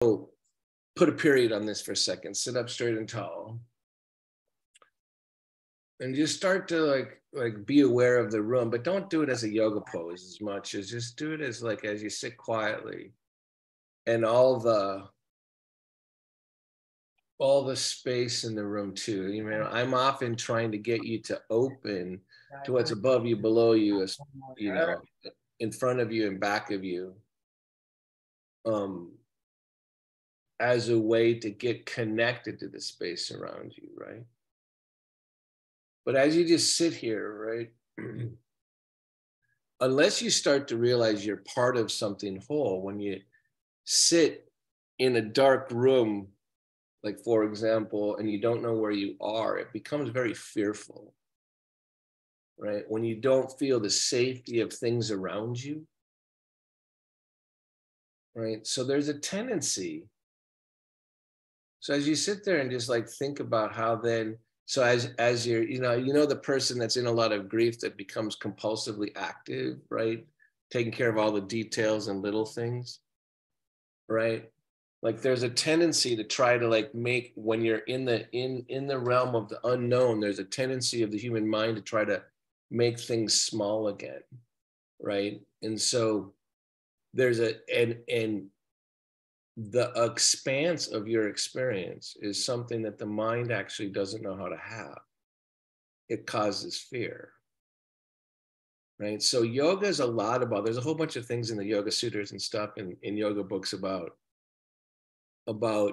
So put a period on this for a second. Sit up straight and tall. And just start to like be aware of the room, but don't do it as a yoga pose as much as just do it as like as you sit quietly, and all the space in the room too. You know, I'm often trying to get you to open to what's above you, below you, as you know, in front of you and back of you, as a way to get connected to the space around you, right? But as you just sit here, right, unless you start to realize you're part of something whole, when you sit in a dark room, like for example, and you don't know where you are, it becomes very fearful, right? When you don't feel the safety of things around you, right? So there's a tendency. So as you sit there and just like think about how then, so as you're, the person that's in a lot of grief that becomes compulsively active, right? Taking care of all the details and little things, right? Like there's a tendency to try to like make, when you're in the realm of the unknown, there's a tendency of the human mind to try to make things small again, right? And so there's and the expanse of your experience is something that the mind actually doesn't know how to have. It causes fear, right? So yoga is a lot about, there's a whole bunch of things in the Yoga Sutras and stuff in yoga books about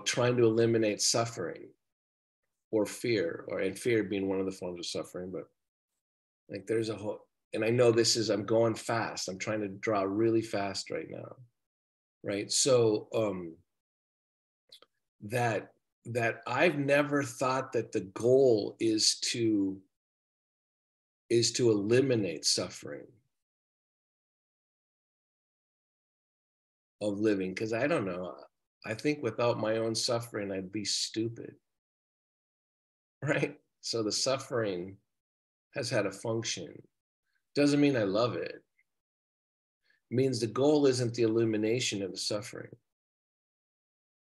trying to eliminate suffering or fear, and fear being one of the forms of suffering. But like there's a whole, and I know I'm going fast. I'm trying to draw really fast right now, right? So that I've never thought that the goal is to eliminate suffering of living, because I don't know. I think without my own suffering, I'd be stupid, right? So the suffering has had a function. Doesn't mean I love it. It means the goal isn't the elimination of the suffering,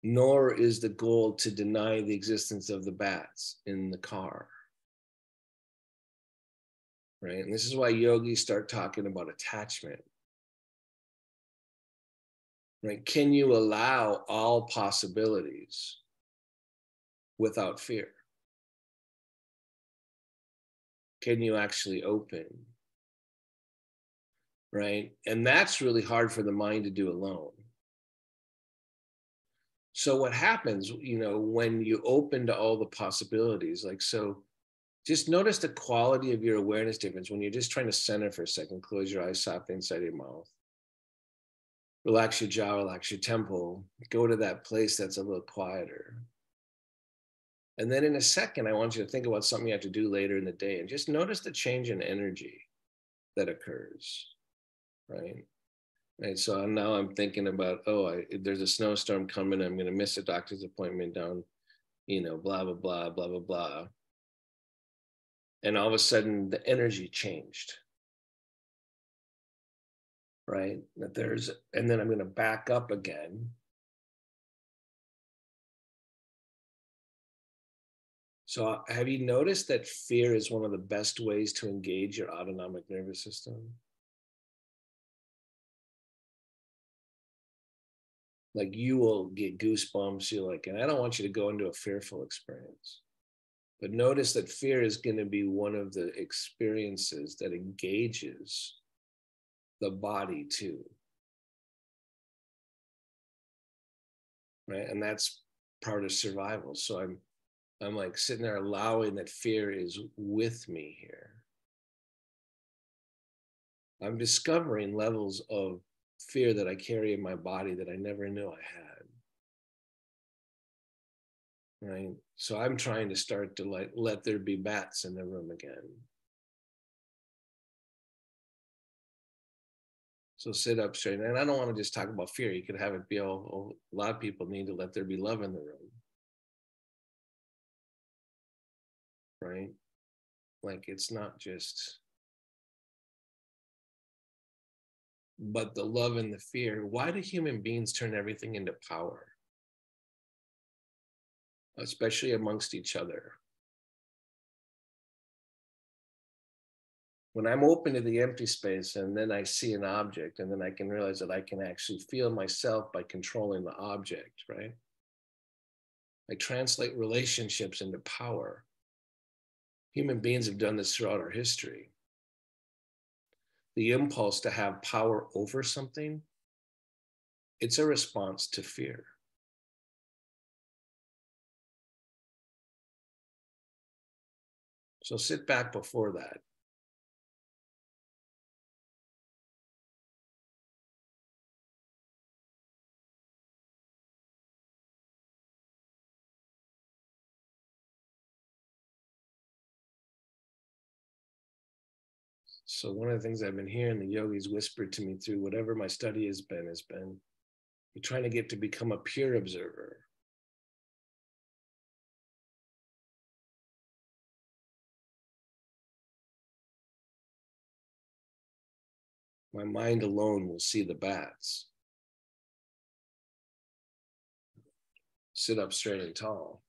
nor is the goal to deny the existence of the bats in the car, right? And this is why yogis start talking about attachment, right? Can you allow all possibilities without fear? Can you actually open, right? And that's really hard for the mind to do alone. So what happens, when you open to all the possibilities, like, so just notice the quality of your awareness difference when you're just trying to center for a second. Close your eyes softly inside your mouth. Relax your jaw, relax your temple. Go to that place that's a little quieter. And then in a second, I want you to think about something you have to do later in the day, and just notice the change in energy that occurs, right? Right. So now I'm thinking about, there's a snowstorm coming. I'm going to miss a doctor's appointment down, blah, blah, blah, blah, blah, blah. And all of a sudden the energy changed, right? And then I'm going to back up again. So have you noticed that fear is one of the best ways to engage your autonomic nervous system? Like you will get goosebumps. You're like, and I don't want you to go into a fearful experience. But notice that fear is going to be one of the experiences that engages the body too. Right? And that's part of survival. So I'm like sitting there allowing that fear is with me here. I'm discovering levels of fear that I carry in my body that I never knew I had. Right? So I'm trying to start to let there be bats in the room again. So sit up straight. And I don't want to just talk about fear. You could have it be a lot of people need to let there be love in the room. Right? Like it's not just, but the love and the fear. Why do human beings turn everything into power? especially amongst each other. When I'm open to the empty space and then I see an object, and then I can realize that I can actually feel myself by controlling the object, right? I translate relationships into power. Human beings have done this throughout our history. The impulse to have power over something, it's a response to fear. So sit back before that. So one of the things I've been hearing the yogis whisper to me through whatever my study has been you're trying to get to become a pure observer. My mind alone will see the bats. Sit up straight and tall.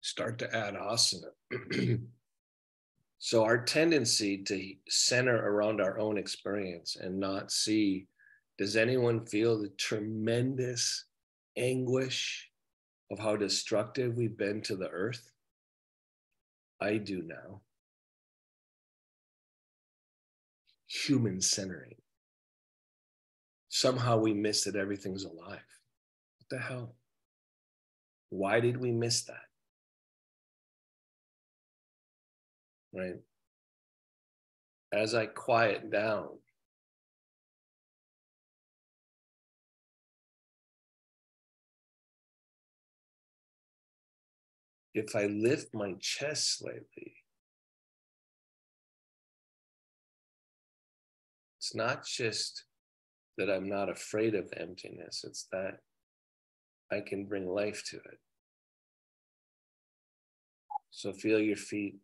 Start to add asana. So our tendency to center around our own experience and not see, does anyone feel the tremendous anguish of how destructive we've been to the earth? I do now. Human centering. Somehow we miss that everything's alive. What the hell? Why did we miss that? Right? As I quiet down, if I lift my chest slightly, it's not just that I'm not afraid of emptiness, it's that I can bring life to it. So feel your feet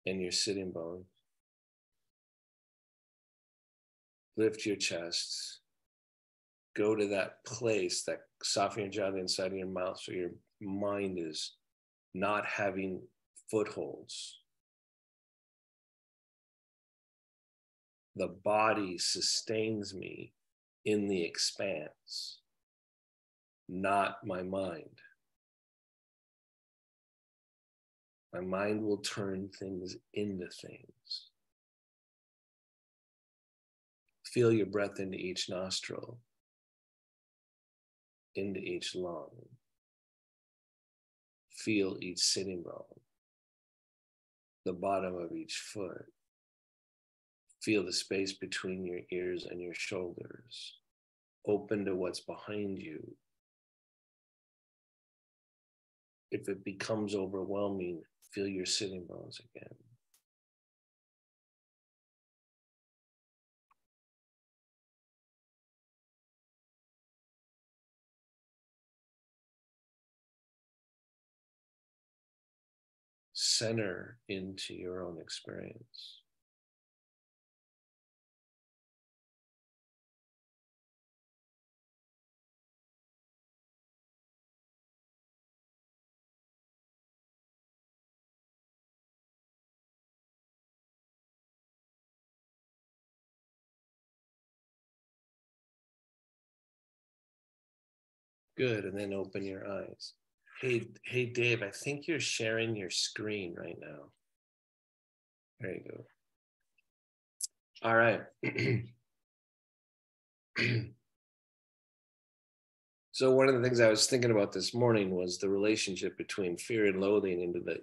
and your sitting bones. Lift your chest. Go to that place, that soften your jaw, the inside of your mouth, so your mind is not having footholds. The body sustains me in the expanse, not my mind. My mind will turn things into things. Feel your breath into each nostril, into each lung. Feel each sitting bone, the bottom of each foot. Feel the space between your ears and your shoulders. Open to what's behind you. If it becomes overwhelming, feel your sitting bones again. Center into your own experience. Good, and then open your eyes. Hey, Dave, I think you're sharing your screen right now. There you go. All right. So one of the things I was thinking about this morning was the relationship between fear and loathing into the,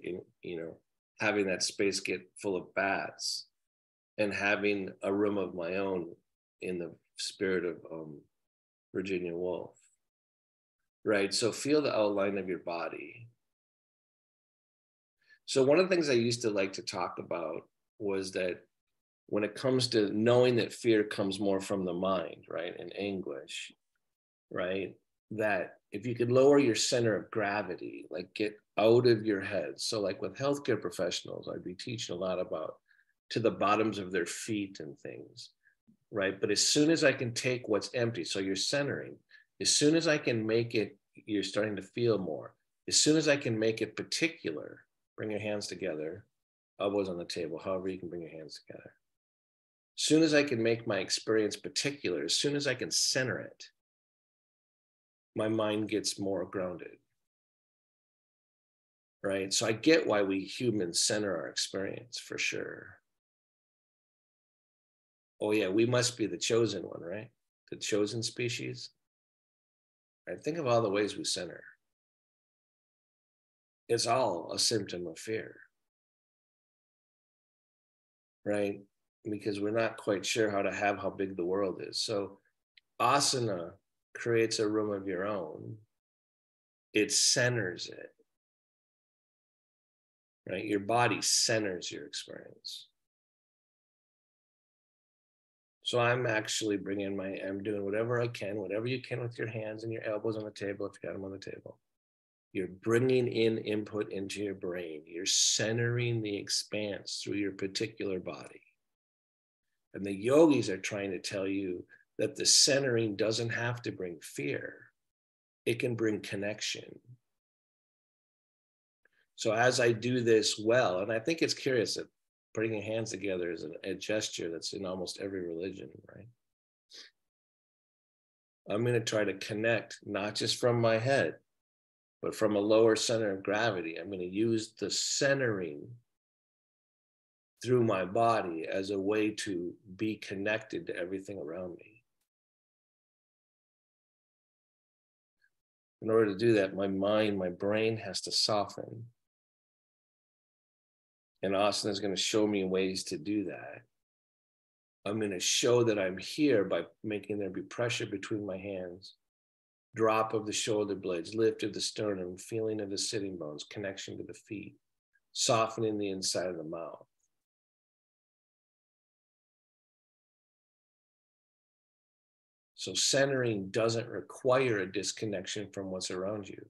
having that space get full of bats and having a room of my own in the spirit of Virginia Woolf. Right, so feel the outline of your body. So one of the things I used to like to talk about was that when it comes to knowing that fear comes more from the mind, right, and anguish, right, that if you could lower your center of gravity, like get out of your head. So like with healthcare professionals, I'd be teaching a lot about to the bottoms of their feet and things, right? But as soon as I can take what's empty, so you're centering, as soon as I can make it, you're starting to feel more. As soon as I can make it particular, bring your hands together, elbows on the table, however you can bring your hands together. As soon as I can make my experience particular, as soon as I can center it, my mind gets more grounded, right? So I get why we humans center our experience for sure. Oh yeah, we must be the chosen one, right? The chosen species. Right? Think of all the ways we center. It's all a symptom of fear, right? Because we're not quite sure how big the world is. So asana creates a room of your own. It centers it, right? Your body centers your experience. So I'm actually I'm doing whatever I can, whatever you can with your hands and your elbows on the table, if you got them on the table. You're bringing in input into your brain. You're centering the expanse through your particular body. And the yogis are trying to tell you that the centering doesn't have to bring fear. It can bring connection. So as I do this well, and I think it's curious that putting your hands together is a gesture that's in almost every religion, right? I'm going to try to connect, not just from my head, but from a lower center of gravity. I'm going to use the centering through my body as a way to be connected to everything around me. In order to do that, my brain has to soften. And asana is going to show me ways to do that. I'm going to show that I'm here by making there be pressure between my hands, drop of the shoulder blades, lift of the sternum, feeling of the sitting bones, connection to the feet, softening the inside of the mouth. So centering doesn't require a disconnection from what's around you.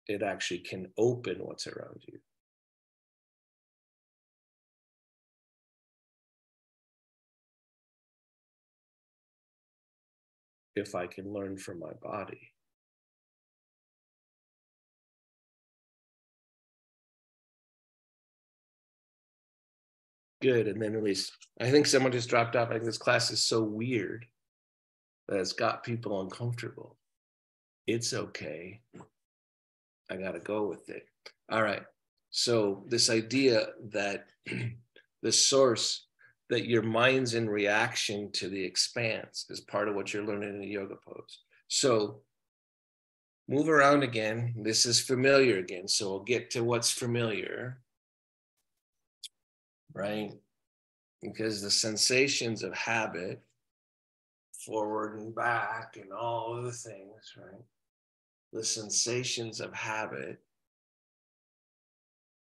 It actually can open what's around you. If I can learn from my body. Good, and then release. I think someone just dropped off. I think this class is so weird that it's got people uncomfortable. It's okay. I got to go with it. All right. So this idea that the source, that your mind's in reaction to the expanse is part of what you're learning in the yoga pose. So move around again. This is familiar again. So we'll get to what's familiar, right? Because the sensations of habit, forward and back and all of the things, right? The sensations of habit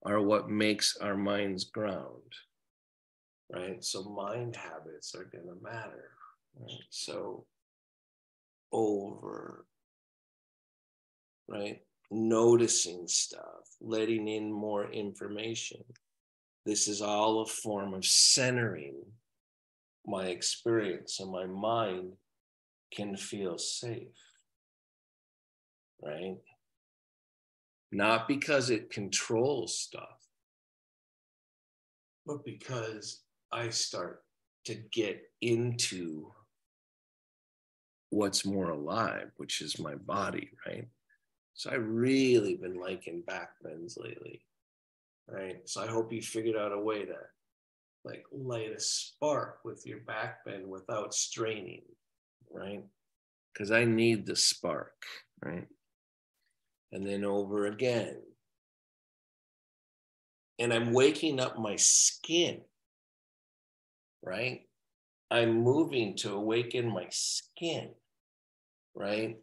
are what makes our minds ground, right? So mind habits are going to matter, right? So over, right? Noticing stuff, letting in more information. This is all a form of centering my experience, so my mind can feel safe, right? Not because it controls stuff, but because I start to get into what's more alive, which is my body, right? So I've really been liking back bends lately, right? So I hope you figured out a way to like light a spark with your back bend without straining, right? Because I need the spark, right? And then over again. And I'm waking up my skin, right? I'm moving to awaken my skin, right?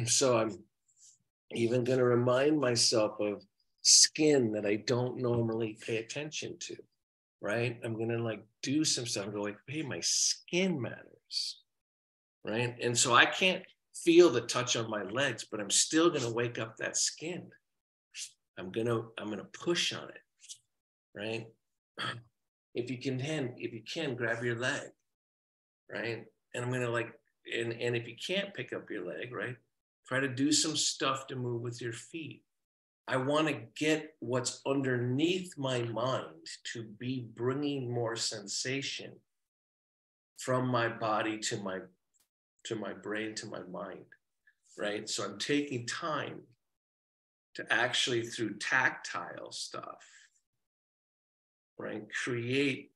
So I'm even going to remind myself of skin that I don't normally pay attention to, right? I'm going to like do some stuff and go like, hey, my skin matters, right? And so I can't feel the touch on my legs, but I'm still going to wake up that skin. I'm going to push on it, right? If you can, grab your leg, right? And I'm gonna like, and if you can't pick up your leg, right, try to do some stuff to move with your feet. I want to get what's underneath my mind to be bringing more sensation from my body to my brain to my mind, right? So I'm taking time to actually, through tactile stuff, right, create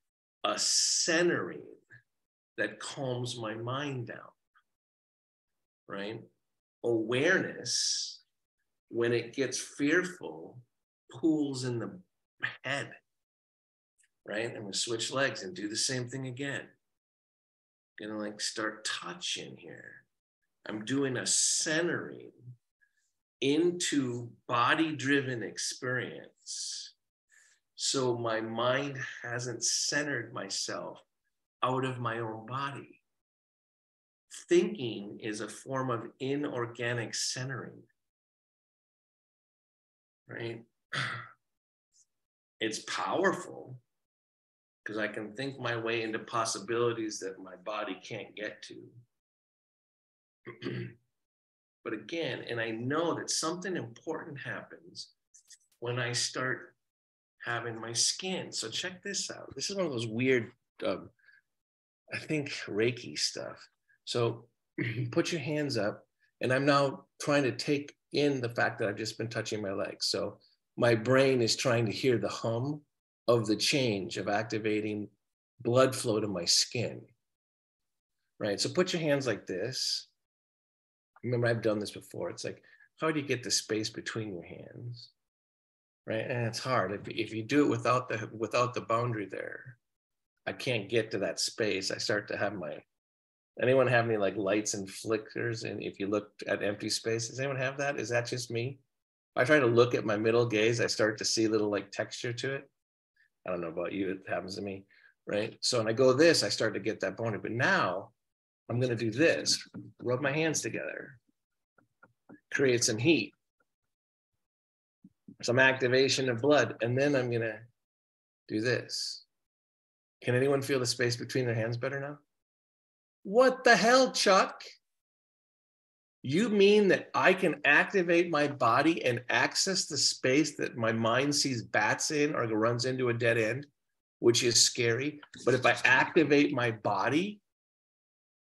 a centering that calms my mind down, right? Awareness, when it gets fearful, pools in the head, right? I'm gonna switch legs and do the same thing again. Gonna like start touching here. I'm doing a centering into body-driven experience. So my mind hasn't centered myself out of my own body. Thinking is a form of inorganic centering, right? It's powerful because I can think my way into possibilities that my body can't get to. But again, and I know that something important happens when I start having my skin. So check this out. This is one of those weird, I think, Reiki stuff. So put your hands up, and I'm now trying to take in the fact that I've just been touching my legs. So my brain is trying to hear the hum of the change of activating blood flow to my skin, right? So put your hands like this. Remember, I've done this before. It's like, how do you get the space between your hands, right? And it's hard. If you do it without the boundary there, I can't get to that space. I start to have anyone have any like lights and flickers? And if you look at empty space, does anyone have that? Is that just me? If I try to look at my middle gaze, I start to see a little like texture to it. I don't know about you, it happens to me, right? So when I go this, I start to get that boundary. But now I'm gonna do this, rub my hands together, create some heat, some activation of blood, and then I'm gonna do this. Can anyone feel the space between their hands better now? What the hell, Chuck? You mean that I can activate my body and access the space that my mind sees bats in or runs into a dead end, which is scary. But if I activate my body,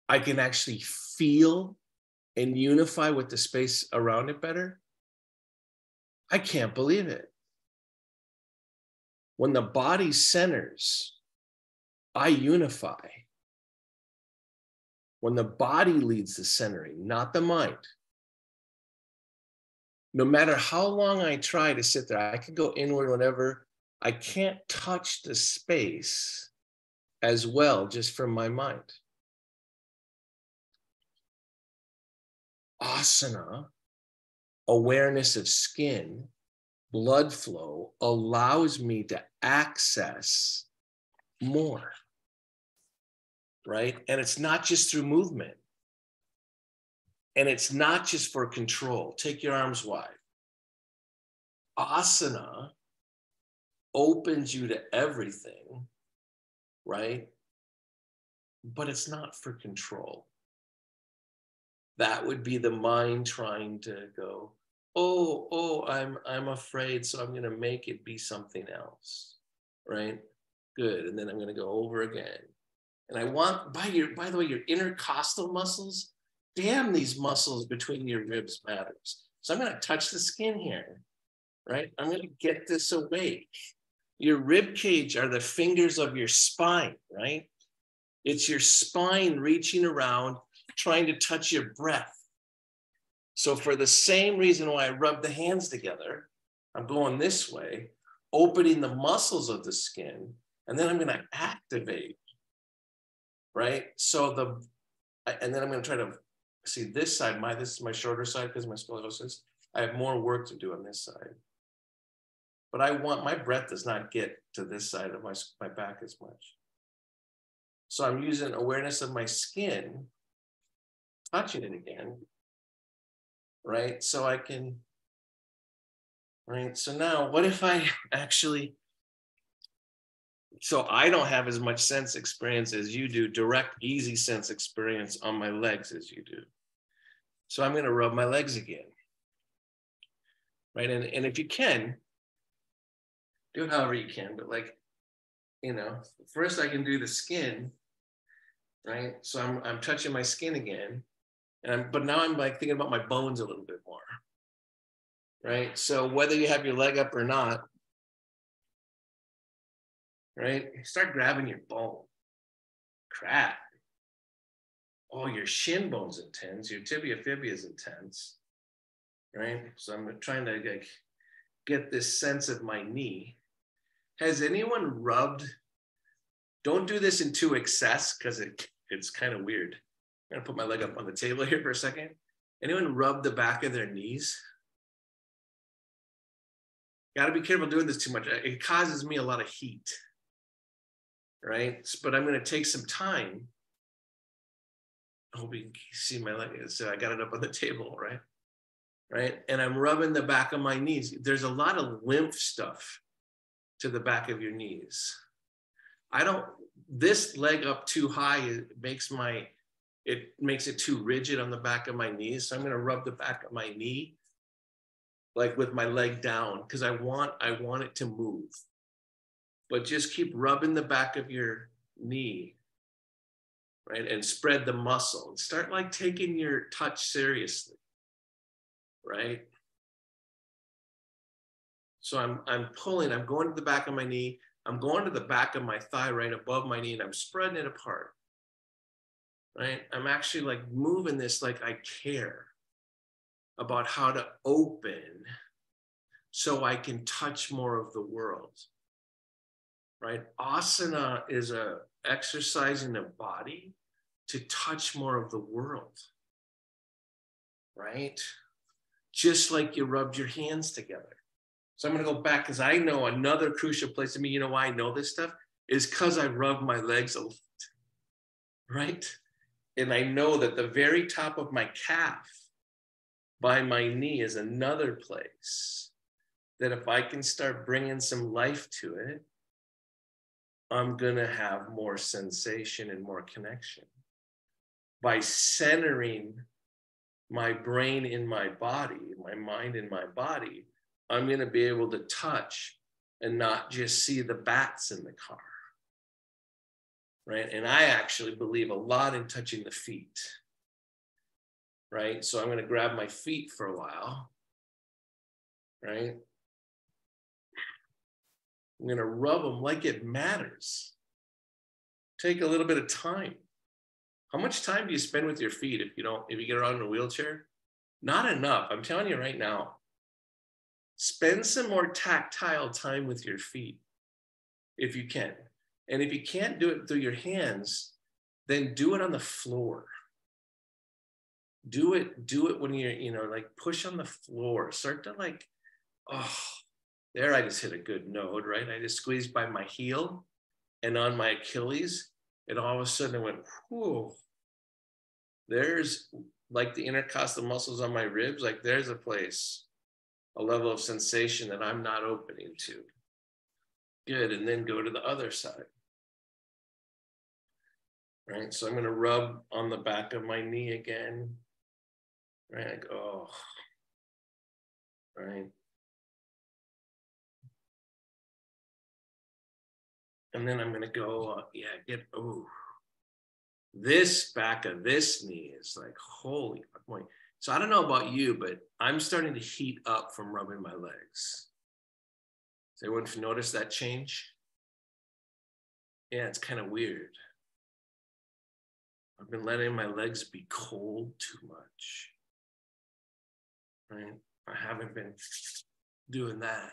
I can actually feel and unify with the space around it better? I can't believe it. When the body centers, I unify. When the body leads the centering, not the mind. No matter how long I try to sit there, I can go inward whenever. I can't touch the space as well just from my mind. Asana, awareness of skin, blood flow, allows me to access more, right? And it's not just through movement. And it's not just for control. Take your arms wide. Asana opens you to everything, right? But it's not for control. That would be the mind trying to go, oh, I'm afraid, so I'm gonna make it be something else, right? Good, and then I'm gonna go over again. And I want, by the way, your intercostal muscles, damn, these muscles between your ribs matters. So I'm gonna touch the skin here, right? I'm gonna get this awake. Your rib cage are the fingers of your spine, right? It's your spine reaching around, trying to touch your breath. So for the same reason why I rub the hands together, I'm going this way, opening the muscles of the skin, and then I'm gonna activate, right? So and then I'm gonna try to see this side, this is my shorter side because of my scoliosis. I have more work to do on this side. But my breath does not get to this side of my back as much. So I'm using awareness of my skin, touching it again, right? So I can, right? So now what if I actually So I don't have as much sense experience as you do, direct, easy sense experience on my legs as you do. So I'm going to rub my legs again. Right. And if you can, do it however you can. But like, first I can do the skin. Right. So I'm touching my skin again. But now I'm like thinking about my bones a little bit more. Right. So whether you have your leg up or not, right, start grabbing your bone. Crap. Oh, your shin bone's intense. Your tibia fibia is intense. Right. So I'm trying to like get this sense of my knee. Has anyone rubbed? Don't do this into excess because it's kind of weird. I'm gonna put my leg up on the table here for a second. Anyone rub the back of their knees? Got to be careful doing this too much. It causes me a lot of heat, right? But I'm going to take some time. I hope you can see my leg. So I got it up on the table, right? Right. And I'm rubbing the back of my knees. There's a lot of lymph stuff to the back of your knees. This leg up too high, it makes it too rigid on the back of my knees. So I'm going to rub the back of my knee, like with my leg down, because I want it to move. But just keep rubbing the back of your knee, right? And spread the muscle and start like taking your touch seriously, right? So I'm pulling, I'm going to the back of my knee, I'm going to the back of my thigh right above my knee, and I'm spreading it apart, right? I'm actually like moving this like I care about how to open so I can touch more of the world, right? Asana is a exercising the body to touch more of the world, right? Just like you rubbed your hands together. So I'm going to go back because I know another crucial place to me. You know why I know this stuff is because I rub my legs a lot, right? And I know that the very top of my calf by my knee is another place that if I can start bringing some life to it, I'm going to have more sensation and more connection. By centering my brain in my body, my mind in my body, I'm going to be able to touch and not just see the bats in the car, right? And I actually believe a lot in touching the feet, right? So I'm going to grab my feet for a while, right? I'm going to rub them like it matters. Take a little bit of time. How much time do you spend with your feet if you get around in a wheelchair? Not enough. I'm telling you right now. Spend some more tactile time with your feet if you can. And if you can't do it through your hands, then do it on the floor. Do it when you're, like push on the floor. Start to like, oh, there I just hit a good node, right? I just squeezed by my heel and on my Achilles. And all of a sudden it went, whoa. There's like the intercostal muscles on my ribs, like there's a place, a level of sensation that I'm not opening to. Good, and then go to the other side. Right, so I'm gonna rub on the back of my knee again. Right, like, oh, right. And then I'm gonna go, this back of this knee is like, holy fuck. So I don't know about you, but I'm starting to heat up from rubbing my legs. Does everyone notice that change? Yeah, it's kind of weird. I've been letting my legs be cold too much. Right? I haven't been doing that.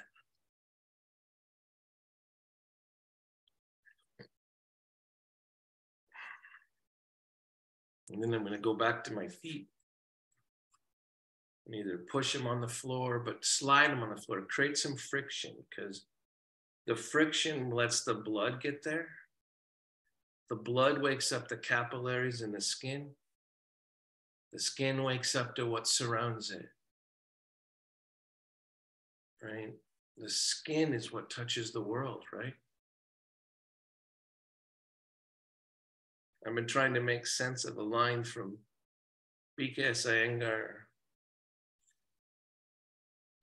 And then I'm going to go back to my feet and either push them on the floor, but slide them on the floor, create some friction, because the friction lets the blood get there. The blood wakes up the capillaries in the skin. The skin wakes up to what surrounds it. Right? The skin is what touches the world, right? I've been trying to make sense of a line from BKS Iyengar.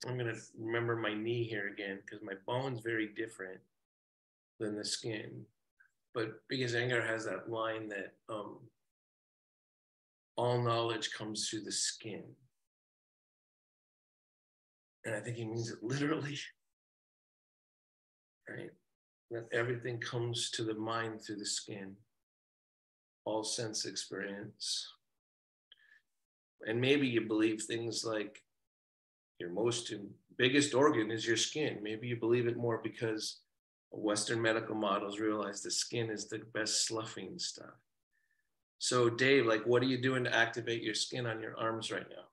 I'm going to remember my knee here again because my bone's very different than the skin. But BKS Iyengar has that line that all knowledge comes through the skin. And I think he means it literally, right? That everything comes to the mind through the skin, all sense experience. And maybe you believe things like your most biggest organ is your skin. Maybe you believe it more because Western medical models realize the skin is the best sloughing stuff. So Dave, like, what are you doing to activate your skin on your arms right now?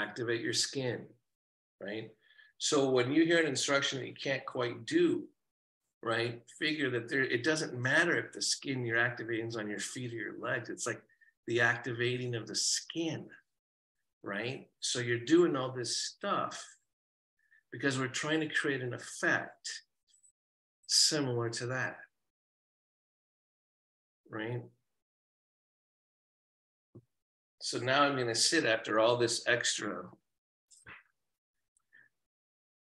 Activate your skin, right? So when you hear an instruction that you can't quite do, right, figure that it doesn't matter if the skin you're activating is on your feet or your legs. It's like the activating of the skin, right? So you're doing all this stuff because we're trying to create an effect similar to that, right? So now I'm going to sit after all this extra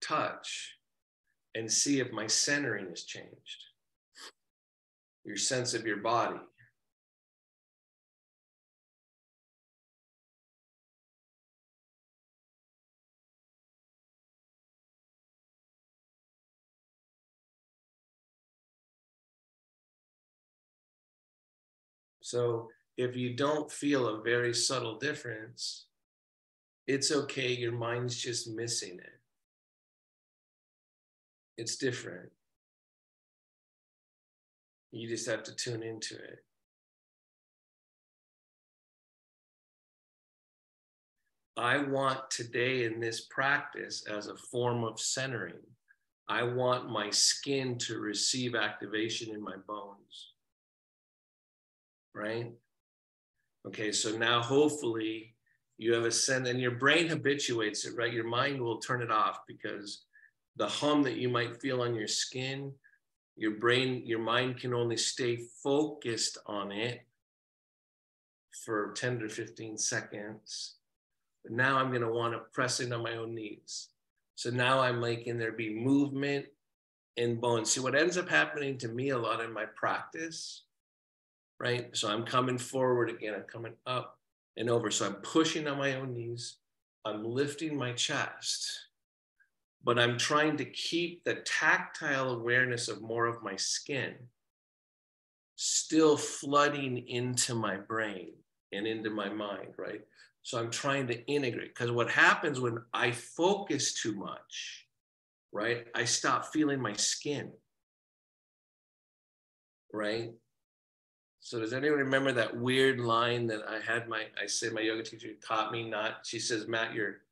touch and see if my centering has changed. Your sense of your body. So if you don't feel a very subtle difference, it's okay. Your mind's just missing it. It's different. You just have to tune into it. I want today in this practice as a form of centering, I want my skin to receive activation in my bones, right? Okay, so now hopefully you have a sense, and your brain habituates it, right? Your mind will turn it off because the hum that you might feel on your skin, your mind can only stay focused on it for 10 to 15 seconds. But now I'm going to want to press in on my own knees. So now I'm making there be movement in bones. See, what ends up happening to me a lot in my practice, right? So I'm coming forward again, I'm coming up and over. So I'm pushing on my own knees. I'm lifting my chest, but I'm trying to keep the tactile awareness of more of my skin still flooding into my brain and into my mind, right? So I'm trying to integrate, because what happens when I focus too much, right? I stop feeling my skin, right? So does anyone remember that weird line that I say my yoga teacher taught me not, she says, Matt, you're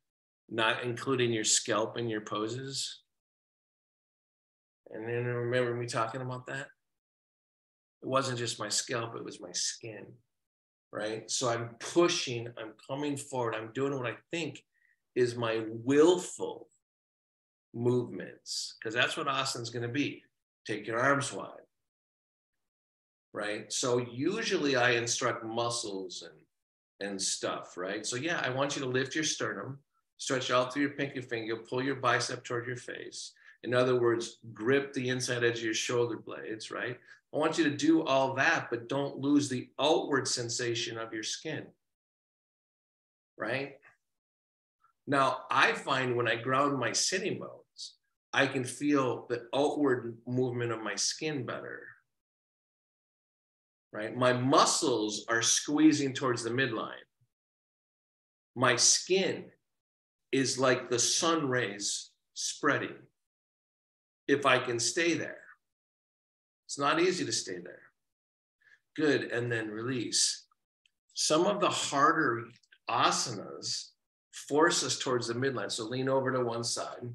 not including your scalp in your poses. And then remember me talking about that? It wasn't just my scalp, it was my skin, right? So I'm pushing, I'm coming forward, I'm doing what I think is my willful movements, because that's what asana is going to be. Take your arms wide, right? So usually I instruct muscles and stuff, right? So yeah, I want you to lift your sternum, stretch out through your pinky finger, pull your bicep toward your face. In other words, grip the inside edge of your shoulder blades, right? I want you to do all that, but don't lose the outward sensation of your skin, right? Now, I find when I ground my sitting bones, I can feel the outward movement of my skin better, right? My muscles are squeezing towards the midline. My skin is like the sun rays spreading. If I can stay there. It's not easy to stay there. Good, and then release. Some of the harder asanas force us towards the midline. So lean over to one side.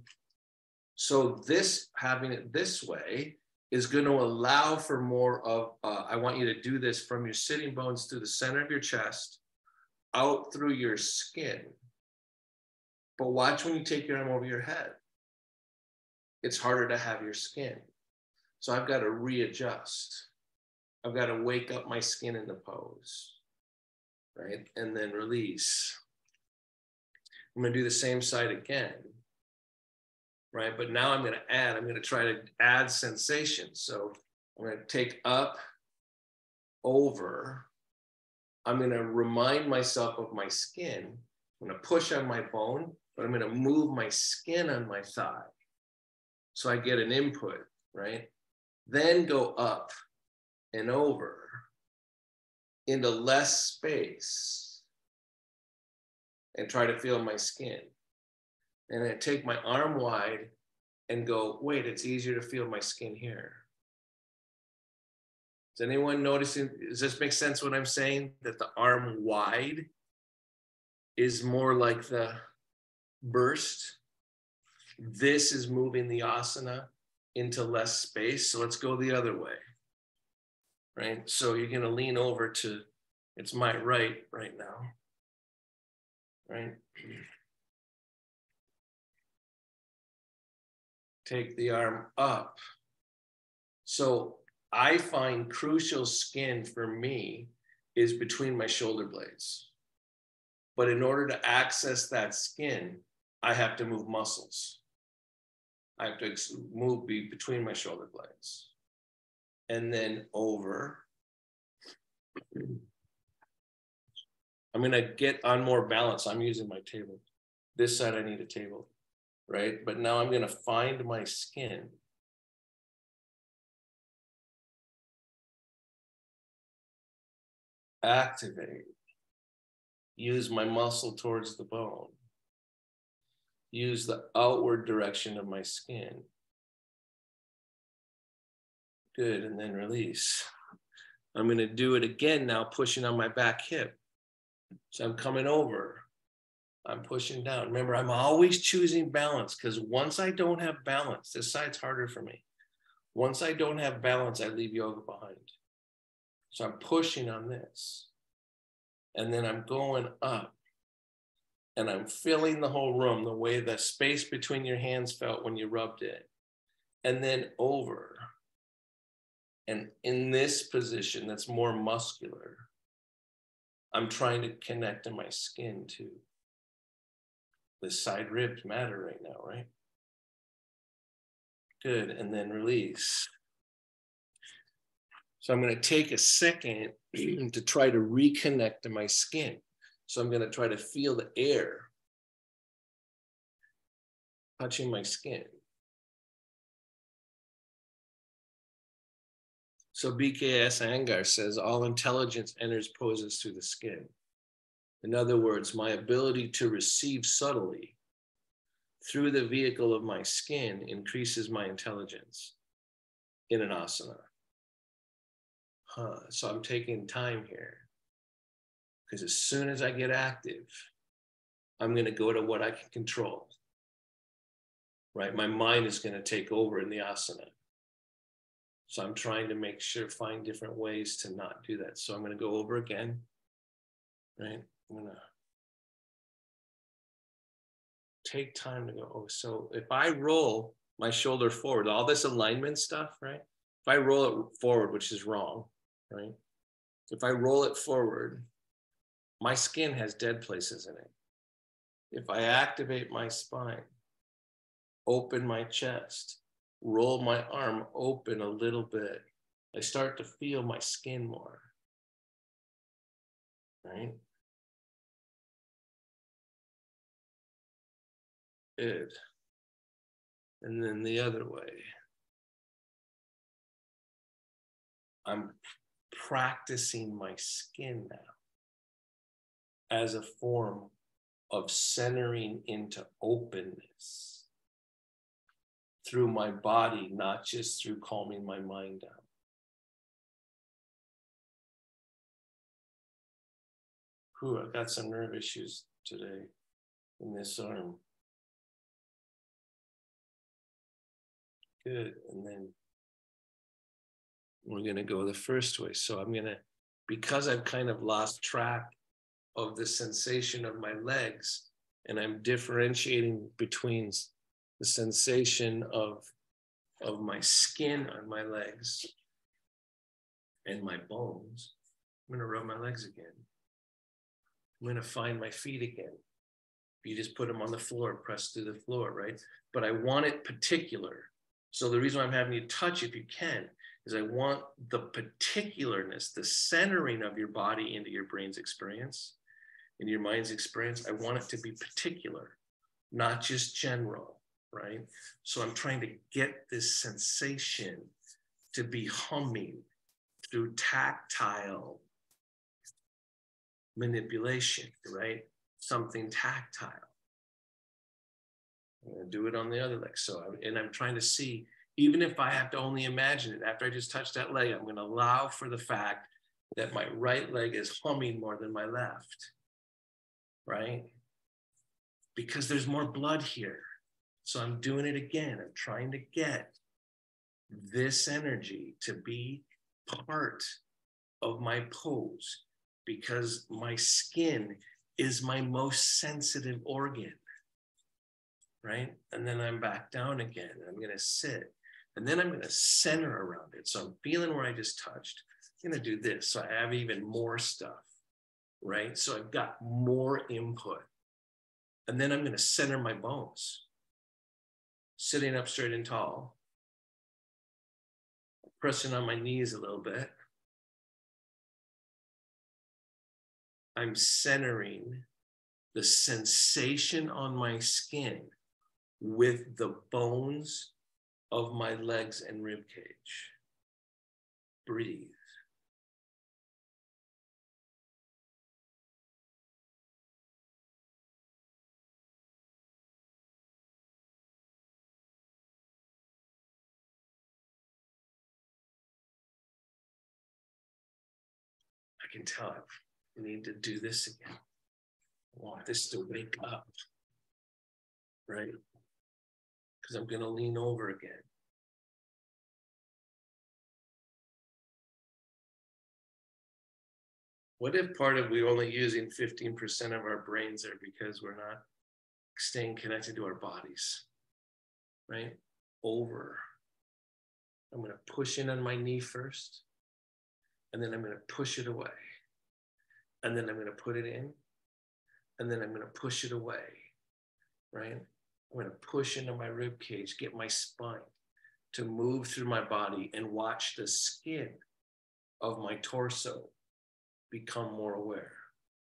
So this, having it this way, is going to allow for more of, I want you to do this from your sitting bones through the center of your chest, out through your skin. But watch when you take your arm over your head. It's harder to have your skin. So I've got to readjust. I've got to wake up my skin in the pose, right? And then release. I'm going to do the same side again, right? But now I'm going to try to add sensation. So I'm going to take up, over. I'm going to remind myself of my skin. I'm going to push on my bone, but I'm going to move my skin on my thigh. So I get an input, right? Then go up and over into less space and try to feel my skin. And then take my arm wide and go, wait, it's easier to feel my skin here. Is anyone noticing, does this make sense what I'm saying? That the arm wide is more like the burst. This is moving the asana into less space. So let's go the other way, right? So you're gonna lean over to, it's my right now, right? Take the arm up. So I find crucial skin for me is between my shoulder blades. But in order to access that skin, I have to move muscles. I have to move between my shoulder blades. And then over. I'm going to get on more balance. I'm using my table. This side, I need a table, right? But now I'm going to find my skin. Activate. Use my muscle towards the bone. Use the outward direction of my skin. Good, and then release. I'm going to do it again now, pushing on my back hip. So I'm coming over. I'm pushing down. Remember, I'm always choosing balance because once I don't have balance, this side's harder for me. Once I don't have balance, I leave yoga behind. So I'm pushing on this. And then I'm going up. And I'm filling the whole room the way the space between your hands felt when you rubbed it. And then over. And in this position that's more muscular, I'm trying to connect to my skin too. The side ribs matter right now, right? Good, and then release. So I'm going to take a second to try to reconnect to my skin. So I'm going to try to feel the air touching my skin. So BKS Angar says, all intelligence enters poses through the skin. In other words, my ability to receive subtly through the vehicle of my skin increases my intelligence in an asana. So I'm taking time here because as soon as I get active, I'm going to go to what I can control, right? My mind is going to take over in the asana. So I'm trying to make sure, find different ways to not do that. So I'm going to go over again, right? I'm going to take time to go, oh, so if I roll my shoulder forward, all this alignment stuff, right? If I roll it forward, which is wrong, right? If I roll it forward, my skin has dead places in it. If I activate my spine, open my chest, roll my arm open a little bit, I start to feel my skin more, right? Good. And then the other way. I'm practicing my skin now as a form of centering into openness through my body, not just through calming my mind down. Ooh, I've got some nerve issues today in this arm. Good, and then we're gonna go the first way. So I'm gonna, because I've kind of lost track of the sensation of my legs, and I'm differentiating between the sensation of my skin on my legs and my bones. I'm going to rub my legs again. I'm going to find my feet again. You just put them on the floor, press through the floor, right? But I want it particular. So the reason why I'm having you touch, if you can, is I want the particularness, the centering of your body into your brain's experience, in your mind's experience. I want it to be particular, not just general, right? So I'm trying to get this sensation to be humming through tactile manipulation, right? Something tactile. I'm going to do it on the other leg. And I'm trying to see, even if I have to only imagine it, after I just touch that leg, I'm going to allow for the fact that my right leg is humming more than my left, right? Because there's more blood here. So I'm doing it again. I'm trying to get this energy to be part of my pose, because my skin is my most sensitive organ, right? And then I'm back down again. I'm going to sit, and then I'm going to center around it. So I'm feeling where I just touched. I'm going to do this. So I have even more stuff, right? So I've got more input. And then I'm going to center my bones, sitting up straight and tall, pressing on my knees a little bit. I'm centering the sensation on my skin with the bones of my legs and rib cage. Breathe. I can tell I need to do this again. I want this to wake up, right? Because I'm going to lean over again. What if part of we're only using 15% of our brains there because we're not staying connected to our bodies, right? Over. I'm going to push in on my knee first, and then I'm going to push it away. And then I'm going to put it in, and then I'm going to push it away, right? I'm going to push into my rib cage, get my spine to move through my body, and watch the skin of my torso become more aware.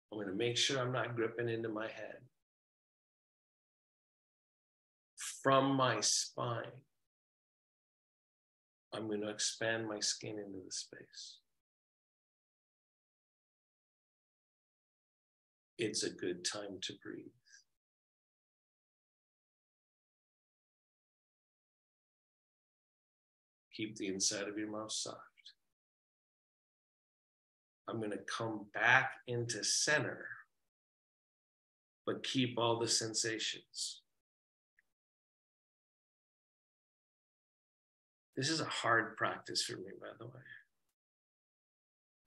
I'm going to make sure I'm not gripping into my head. From my spine, I'm going to expand my skin into the space. It's a good time to breathe. Keep the inside of your mouth soft. I'm going to come back into center, but keep all the sensations. This is a hard practice for me, by the way.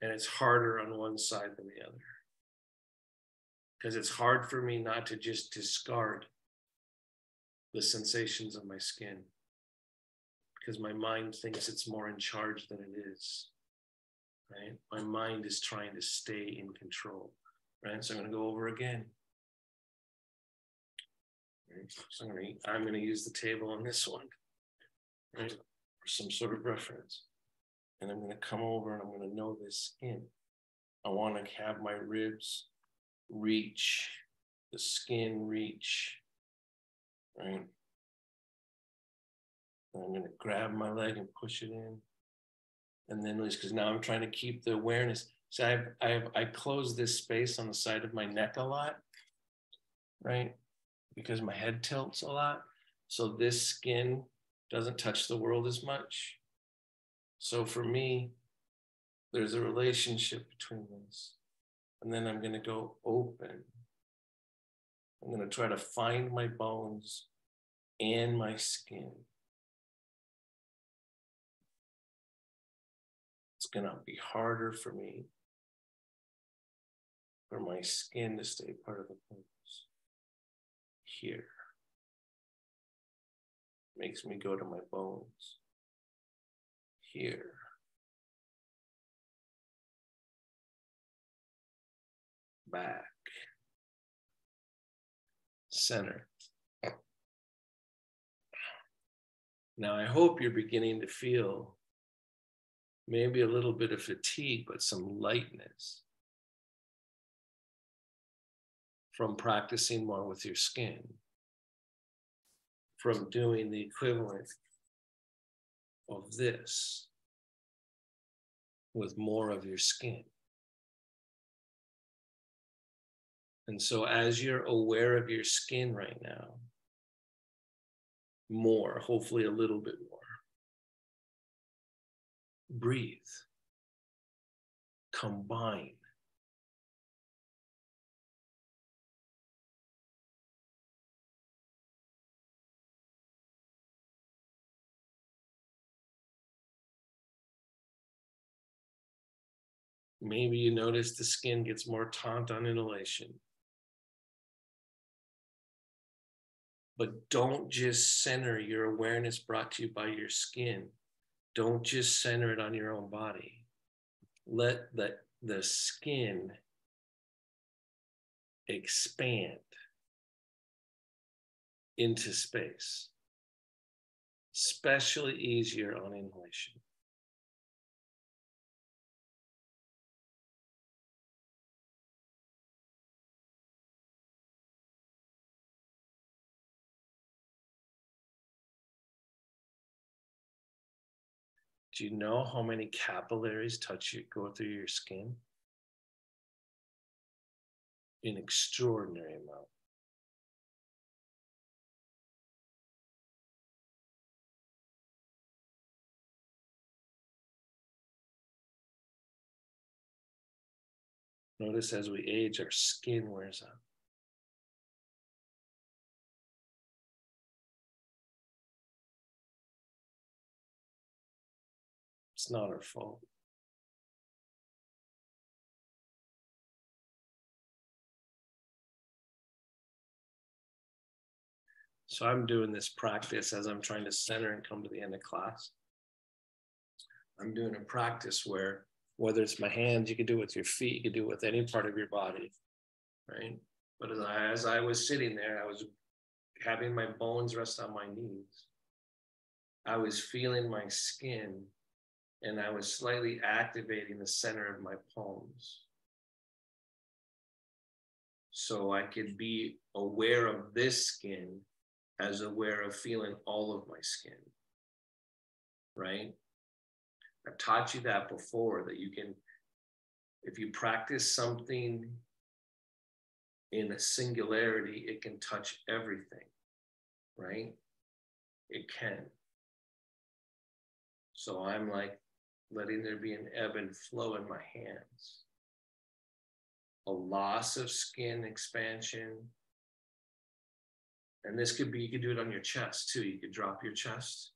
And it's harder on one side than the other. Because it's hard for me not to just discard the sensations of my skin. Because my mind thinks it's more in charge than it is. Right? My mind is trying to stay in control. Right? So I'm going to go over again. Right? So I'm going to use the table on this one. Right? For some sort of reference. And I'm going to come over and I'm going to know this skin. I want to have my ribs reach, the skin reach, right? And I'm going to grab my leg and push it in. And then release, because now I'm trying to keep the awareness. So I close this space on the side of my neck a lot, right? Because my head tilts a lot. So this skin doesn't touch the world as much. So for me, there's a relationship between this. And then I'm going to go open. I'm going to try to find my bones and my skin. It's going to be harder for me for my skin to stay part of the pose. Here. Makes me go to my bones. Here. back, center. Now, I hope you're beginning to feel maybe a little bit of fatigue, but some lightness from practicing more with your skin, from doing the equivalent of this with more of your skin. And so as you're aware of your skin right now, more, hopefully a little bit more, breathe, combine. Maybe you notice the skin gets more taut on inhalation. But don't just center your awareness brought to you by your skin. Don't just center it on your own body. Let the skin expand into space, especially easier on inhalation. Do you know how many capillaries go through your skin? An extraordinary amount. Notice as we age, our skin wears out. It's not our fault. So I'm doing this practice as I'm trying to center and come to the end of class. I'm doing a practice where, whether it's my hands, you can do it with your feet, you can do it with any part of your body, right? But as I was sitting there, I was having my bones rest on my knees. I was feeling my skin, and I was slightly activating the center of my palms, so I could be aware of this skin as aware of feeling all of my skin, right? I've taught you that before, that you can, if you practice something in a singularity, it can touch everything, right? It can. So I'm like letting there be an ebb and flow in my hands. A loss of skin expansion. And this could be, you could do it on your chest too. You could drop your chest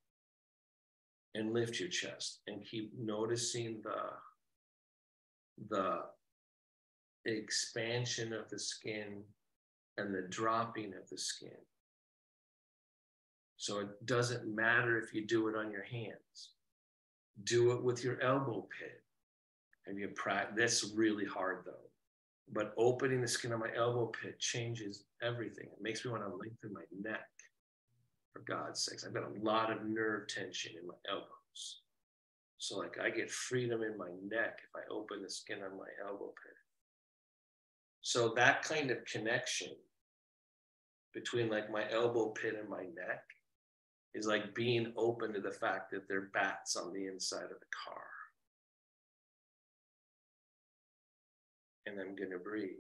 and lift your chest and keep noticing the expansion of the skin and the dropping of the skin. So it doesn't matter if you do it on your hands. Do it with your elbow pit. And you practice. That's really hard though. But opening the skin on my elbow pit changes everything. It makes me want to lengthen my neck. For God's sakes, I've got a lot of nerve tension in my elbows. So like I get freedom in my neck if I open the skin on my elbow pit. So that kind of connection between like my elbow pit and my neck is like being open to the fact that there are bats on the inside of the car. And I'm gonna breathe.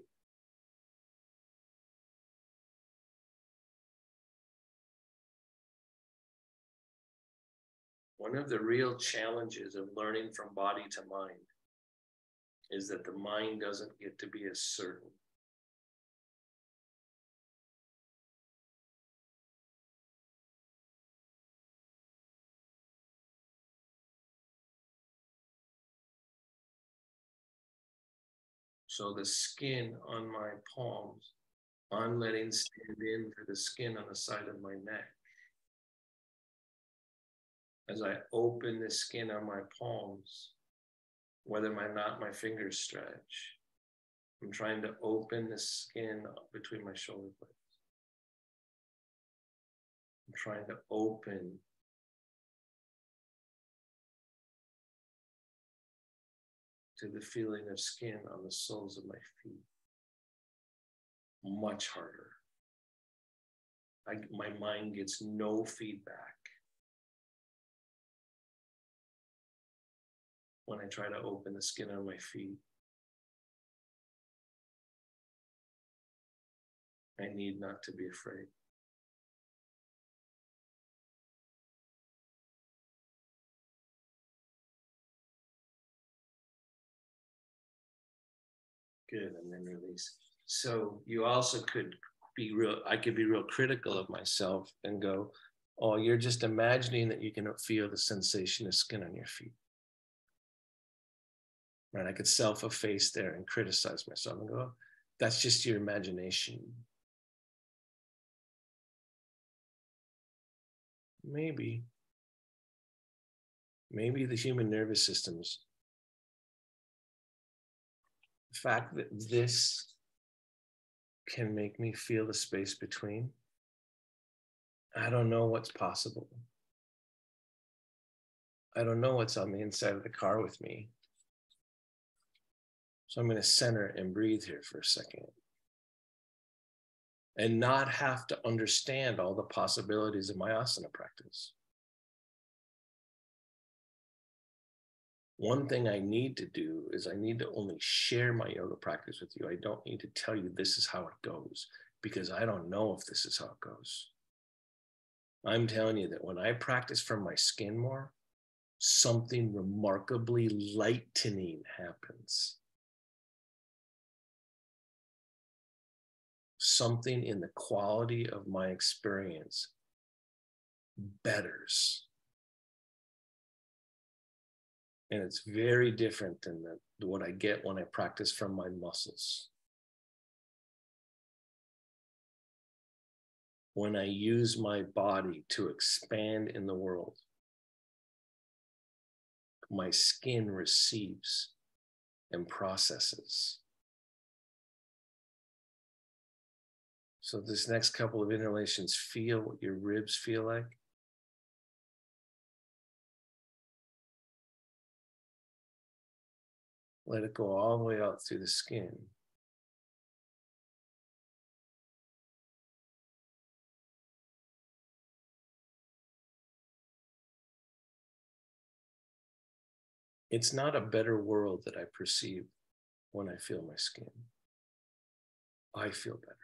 One of the real challenges of learning from body to mind is that the mind doesn't get to be as certain. So the skin on my palms, I'm letting stand in for the skin on the side of my neck. As I open the skin on my palms, whether or not my fingers stretch, I'm trying to open the skin between my shoulder blades. I'm trying to open to the feeling of skin on the soles of my feet. Much harder. My mind gets no feedback when I try to open the skin on my feet. I need not to be afraid. Good, and then release. So you also could be real, I could be real critical of myself and go, oh, you're just imagining that you can feel the sensation of skin on your feet. Right? I could self-efface there and criticize myself and go, oh, that's just your imagination. Maybe the human nervous system's the fact that this can make me feel the space between. I don't know what's possible. I don't know what's on the inside of the car with me. So I'm going to center and breathe here for a second and not have to understand all the possibilities of my asana practice. One thing I need to do is I need to only share my yoga practice with you. I don't need to tell you this is how it goes, because I don't know if this is how it goes. I'm telling you that when I practice from my skin more, something remarkably lightening happens. Something in the quality of my experience betters. And it's very different than what I get when I practice from my muscles. When I use my body to expand in the world, my skin receives and processes. So this next couple of inhalations, feel what your ribs feel like. Let it go all the way out through the skin. It's not a better world that I perceive when I feel my skin. I feel better.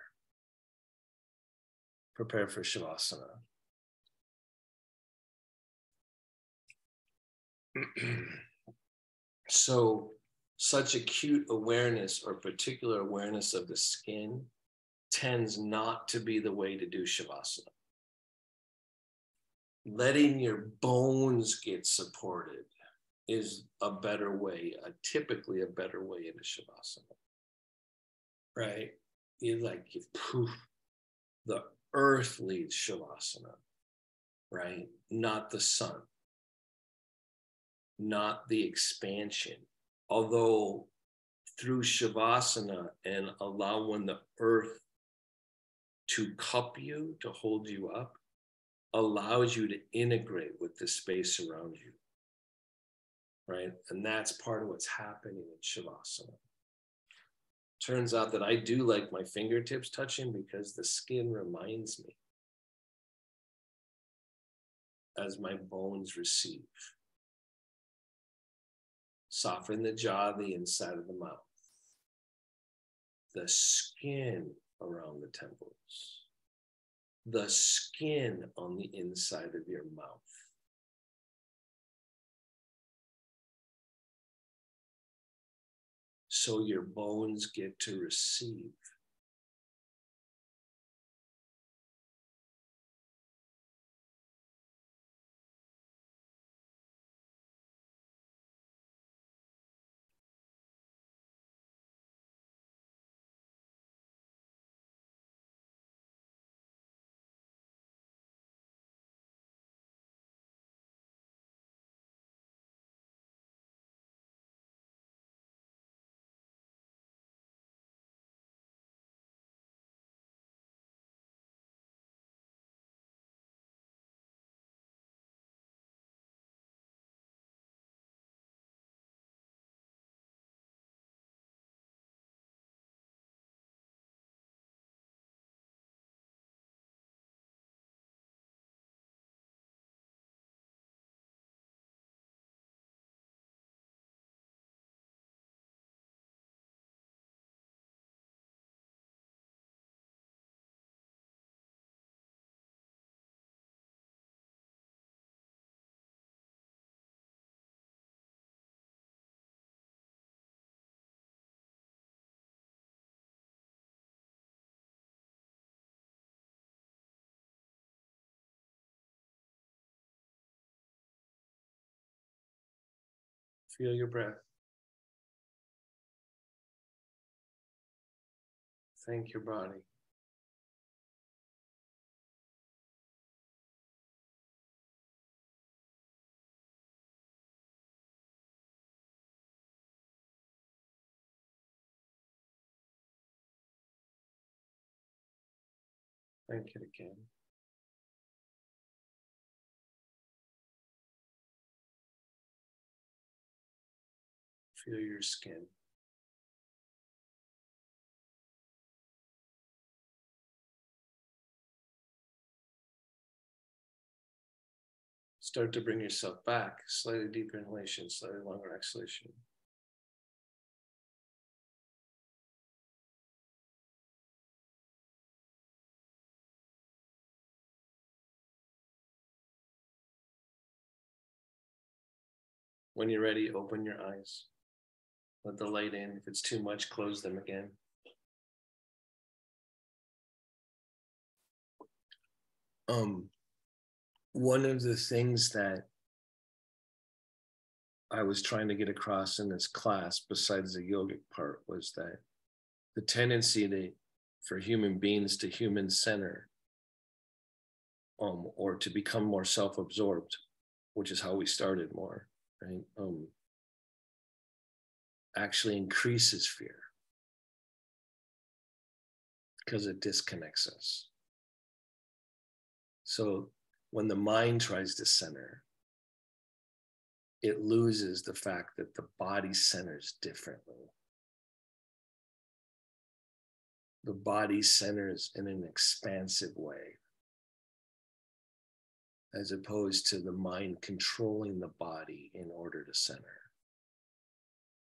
Prepare for Shavasana. So, such acute awareness or particular awareness of the skin tends not to be the way to do Shavasana. Letting your bones get supported is a better way, typically a better way into Shavasana. Right? You poof, the earth leads Shavasana, right? Not the sun, not the expansion. Although through Shavasana and allowing the earth to cup you, to hold you up, allows you to integrate with the space around you, right? And that's part of what's happening in Shavasana. Turns out that I do like my fingertips touching because the skin reminds me as my bones receive. Soften the jaw, the inside of the mouth. The skin around the temples. The skin on the inside of your mouth. So your bones get to receive. Feel your breath. Thank your body. Thank it again. Feel your skin. Start to bring yourself back. Slightly deeper inhalation, slightly longer exhalation. When you're ready, open your eyes. Let the light in. If it's too much, close them again. One of the things that I was trying to get across in this class, besides the yogic part, was that the tendency for human beings to human center, or to become more self-absorbed, which is how we started more, right? Actually increases fear because it disconnects us. So when the mind tries to center, it loses the fact that the body centers differently. The body centers in an expansive way, as opposed to the mind controlling the body in order to center.